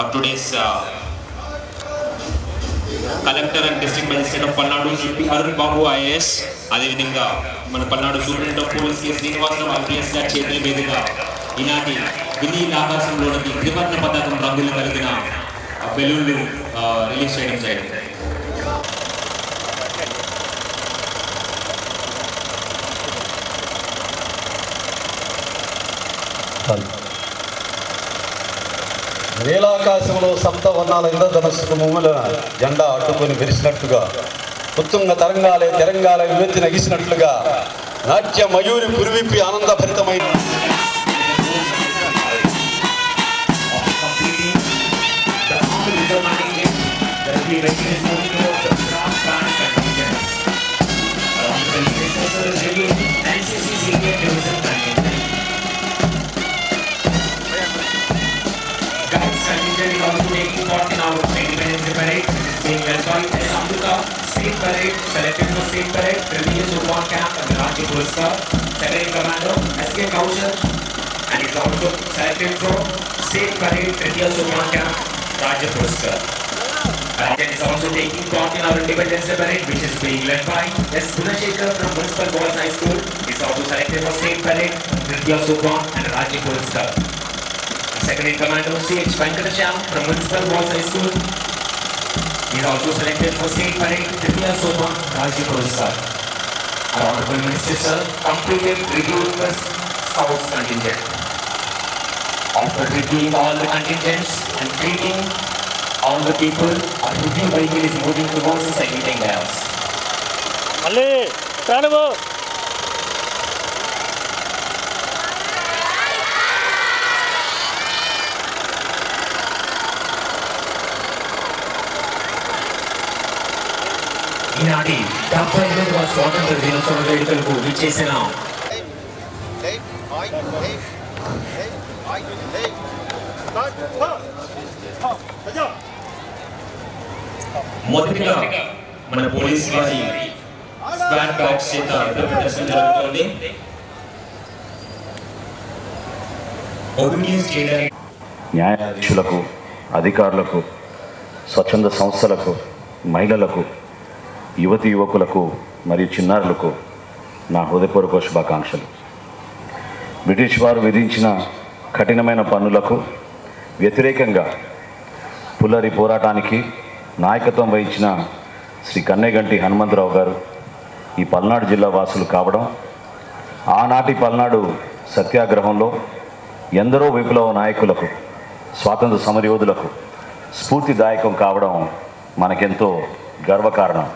Of today's Collector and District Magistrate of Palnadu, Shri Arun Babu IAS, అదేవిధంగా మన Palnadu superintendent of police K Srinivasarao IPS గారి చేతుల మీదుగా ఈనాటి విలీన ఆకాశంలోని త్రివర్ణ పతాకం రంగులు కలిగిన బెలూన్లు రిలీజ్ చేయడం జరిగింది. నీలాకాశంలో సప్తవర్ణాల ఇంద్రధనస్సుకు ముమ్ముల జెండా అడ్డుకొని విరిసినట్టుగా ఉత్తుంగ తరంగాలే తెరంగాల వివెత్తి నగిసినట్లుగా నాట్య Mayuri పురివిప్పి ఆనందభరితమైన State Parade, selected for State Parade, Trinity Sultan Camp and Rajya Puraskar, Second Commando, SK Kaushal, and is also selected for State Parade, Trinity Sultan Camp, Rajya Puraskar. Rajan is also taking part in our Independence Parade, which is being led by S. Gunashekar from Municipal Boys High School. He is also selected for State Parade, Trinity Sultan and Rajya Puraskar. Second in Commando, C.H. Venkatasham from Municipal Boys High School. He is also selected for State Parade, Trinity Sultan, Rajya Puraskar. Our Honorable Minister Sir completed reviewing the Scouts contingent. After reviewing all the contingents and greeting all the people, our review vehicle is moving towards the saluting dais. Ali, Pranavu. ఈనాటి 78వ స్వాతంత్ర దినోత్సవ వేడుకలకు విచ్చేసిన మొదటిగా మన police వారి squad dogs చేత ప్రదర్శన జరుగుతోంది. న్యాయాధీశులకు, అధికారులకు, స్వచ్ఛంద సంస్థలకు, మహిళలకు, యువతి యువకులకు మరియు చిన్నారులకు నా హృదయపూర్వక శుభాకాంక్షలు. బ్రిటిష్ వారు విధించిన కఠినమైన పన్నులకు వ్యతిరేకంగా పుల్లరి పోరాటానికి నాయకత్వం వహించిన శ్రీ కన్నేగంటి హనుమంతరావు గారు ఈ పల్నాడు జిల్లా వాసులు కావడం, ఆనాటి పల్నాడు సత్యాగ్రహంలో ఎందరో విప్లవ నాయకులకు, స్వాతంత్ర సమరయోధులకు స్ఫూర్తిదాయకం కావడం మనకెంతో గర్వకారణం.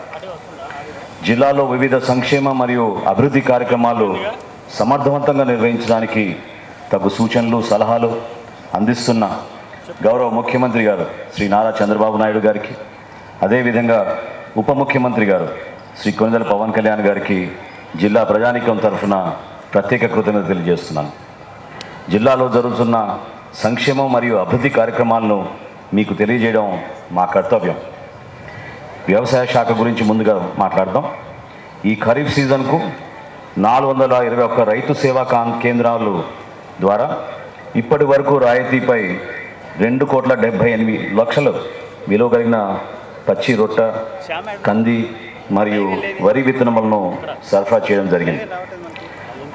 జిల్లాలో వివిధ సంక్షేమ మరియు అభివృద్ధి కార్యక్రమాలు సమర్థవంతంగా నిర్వహించడానికి తగు సూచనలు, సలహాలు అందిస్తున్న గౌరవ ముఖ్యమంత్రి గారు శ్రీ నారా చంద్రబాబు నాయుడు గారికి, అదేవిధంగా ఉప ముఖ్యమంత్రి గారు శ్రీ కొనిదెల పవన్ కళ్యాణ్ గారికి జిల్లా ప్రజానీకం తరఫున ప్రత్యేక కృతజ్ఞతలు తెలియజేస్తున్నాను. జిల్లాలో జరుగుతున్న సంక్షేమం మరియు అభివృద్ధి కార్యక్రమాలను మీకు తెలియజేయడం మా కర్తవ్యం. వ్యవసాయ శాఖ గురించి ముందుగా మాట్లాడదాం. ఈ ఖరీఫ్ సీజన్కు 421 రైతు సేవా కేంద్రాలు ద్వారా ఇప్పటి వరకు రాయితీపై 2,78,00,000 విలువ కలిగిన పచ్చి రొట్ట, కంది మరియు వరి విత్తనములను సరఫరా చేయడం జరిగింది.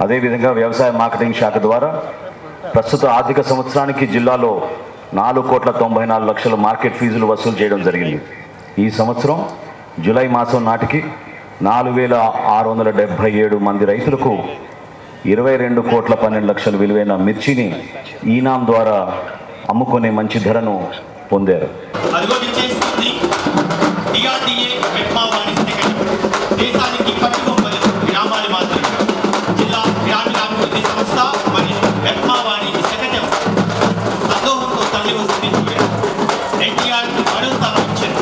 అదేవిధంగా వ్యవసాయ మార్కెటింగ్ శాఖ ద్వారా ప్రస్తుత ఆర్థిక సంవత్సరానికి జిల్లాలో 4,94,00,000 మార్కెట్ ఫీజులు వసూలు చేయడం జరిగింది. ఈ సంవత్సరం జూలై మాసం నాటికి 4,677 మంది రైతులకు 22,12,00,000 విలువైన మిర్చిని ఈనాం ద్వారా అమ్ముకునే మంచి ధరను పొందారు. డిఆర్డీఏ మెప్మా వాణి సెక్రటరీ, దేశానికి పట్టుకొమ్మలు గ్రామాలు మాత్రమే జిల్లా గ్రామీణాభివృద్ధి సంస్థ మరియు మెప్మా వాణి సెక్రటరీ సందోహంతో తల్లి వస్తుంది. ఎన్టీఆర్ భరోసా పింఛన్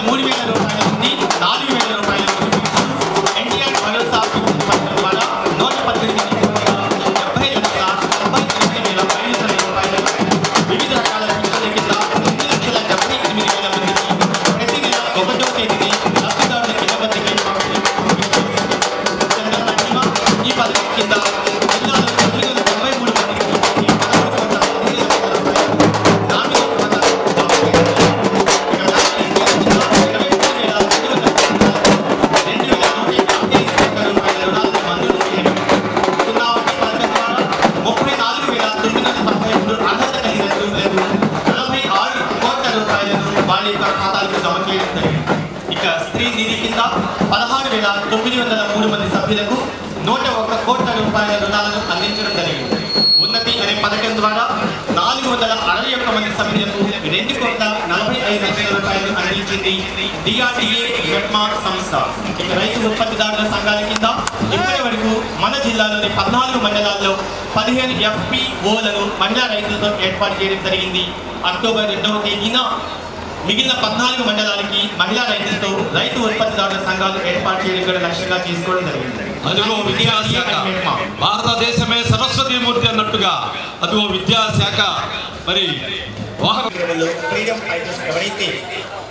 3,000 రూపాయల నుండి 4,000 రూపాయల వరకు ఎన్టీఆర్ భరోసా పింఛన్ పథకం ద్వారా 118,70,79,500 రూపాయలు వివిధ రకాల పింఛన్ల కింద 2,78,000 మందికి ప్రతి నెల 1వ తేదీని లబ్ధిదారుల కింద వద్దకే ఈ పథకం కింద జిల్లాలో 193 మందికి ఇక స్త్రీ నిధి కింద 16,903 మంది సభ్యులకు 101 కోట్ల రూపాయల రుణాలను అందించడం జరిగింది. ఉన్నతి అనే పథకం ద్వారా 461 మంది సభ్యులకు 2,45,00,000 రూపాయలు అందించింది డిఆర్డీఏ మెప్మా సంస్థ. ఇక రైతు ఉత్పత్తిదారుల సంఘాల కింద ఇప్పటి వరకు మన జిల్లాలోని 14 మండలాల్లో 15 FPOలను మహిళా రైతులతో ఏర్పాటు చేయడం జరిగింది. అక్టోబర్ 2వ తేదీన మిగిలిన 14 మండలాలకి మహిళా రైతులతో రైతు ఉత్పత్తిదారుల సంఘాలు ఏర్పాటు చేయడం కూడా లక్ష్యంగా చేసుకోవడం జరిగింది. అదిగో విద్యాశాఖ, భారతదేశమే సరస్వతి మూర్తి అన్నట్టుగా అదిగో విద్యాశాఖ మరి ఫ్రీడమ్ ఫైటర్స్ ఎవరైతే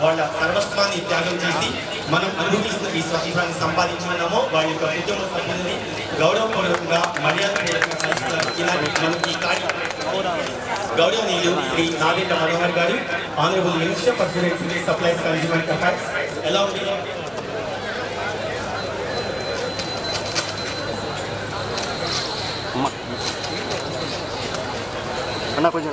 వాళ్ళ సర్వస్వాన్ని త్యాగం చేసి మనం అనుభవిస్తూ ఈ స్వాతంత్రాన్ని సంపాదించుకున్నామో వాళ్ళ యొక్క కుటుంబ సభ్యులని గౌరవపూర్వకంగా మర్యాద మనకి గౌరవనీయులు శ్రీ నాగేంద్ర మనోహర్ గారు, honourable minister for food supplies consumer affairs, ఎలా ఉంది కొంచెం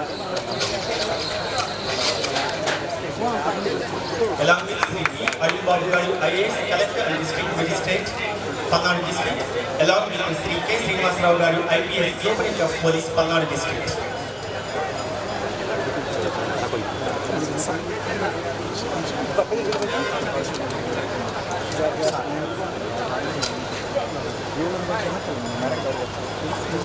along with Sri Arul Babu Garu, IAS Collector and District Magistrate, Palnadu District, along with Sri K. Srinivas Rao Garu, IPS Superintendent of Police, Palnadu District.